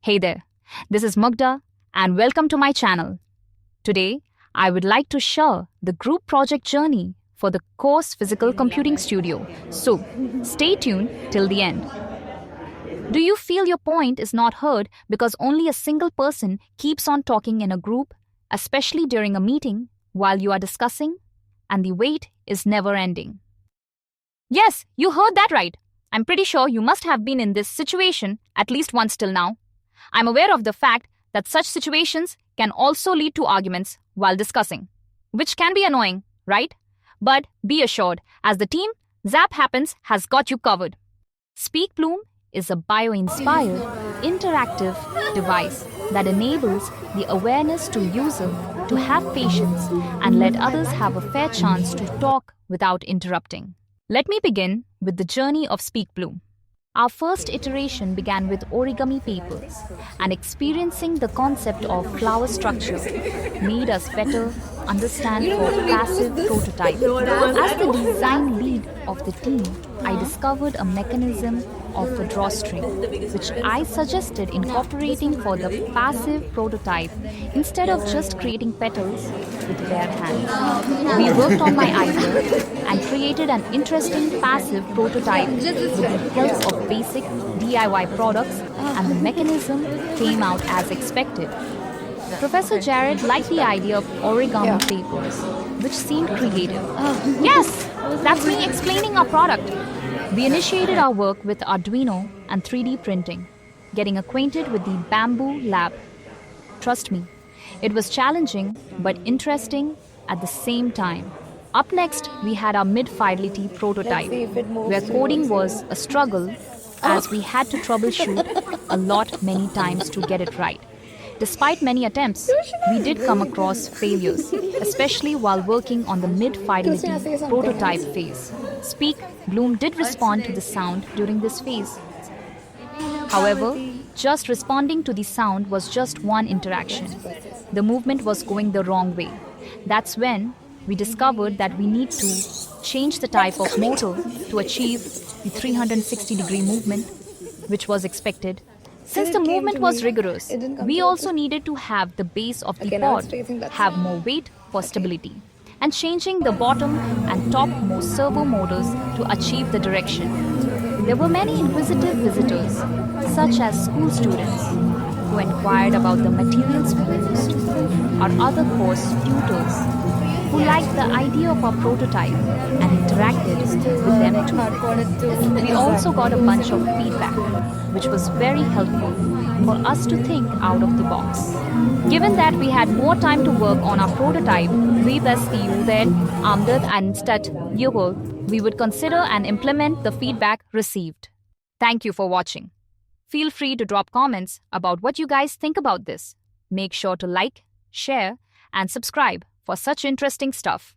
Hey there, this is Mugda and welcome to my channel. Today, I would like to share the group project journey for the course Physical Computing Studio. So, stay tuned till the end. Do you feel your point is not heard because only a single person keeps on talking in a group, especially during a meeting while you are discussing, and the wait is never ending? Yes, you heard that right. I'm pretty sure you must have been in this situation at least once till now. I'm aware of the fact that such situations can also lead to arguments while discussing, which can be annoying, right? But be assured, as the team, Zap Happens has got you covered. SpeakBloom is a bio-inspired, interactive device that enables the awareness to user to have patience and let others have a fair chance to talk without interrupting. Let me begin with the journey of SpeakBloom. Our first iteration began with origami papers, and experiencing the concept of flower structure made us better understand for passive prototype. As the design lead of the team, I discovered a mechanism of a drawstring, which I suggested incorporating for the passive prototype instead of just creating petals with bare hands. We worked on my idea and created an interesting passive prototype with the help of basic DIY products, and the mechanism came out as expected. Professor Jared liked the idea of origami papers, which seemed creative. Yes, that's me explaining our product. We initiated our work with Arduino and 3D printing, getting acquainted with the Bamboo Lab. Trust me, it was challenging but interesting at the same time. Up next, we had our mid-fidelity prototype, where coding was a struggle as we had to troubleshoot a lot many times to get it right. Despite many attempts, we did come across failures, especially while working on the mid-fidelity prototype phase. SpeakBloom did respond to the sound during this phase. However, just responding to the sound was just one interaction. The movement was going the wrong way. That's when we discovered that we need to change the type of motor to achieve the 360-degree movement, which was expected. Since the movement was rigorous, we also needed to have the base of the pod have more weight for stability, and changing the bottom and topmost servo motors to achieve the direction. There were many inquisitive visitors, such as school students, who inquired about the materials we used, our other course tutors, who liked the idea of our prototype and interacted with them too. We also got a bunch of feedback, which was very helpful for us to think out of the box. Given that we had more time to work on our prototype, we thus used Amdad and instead we would consider and implement the feedback received. Thank you for watching. Feel free to drop comments about what you guys think about this. Make sure to like, share, and subscribe for such interesting stuff.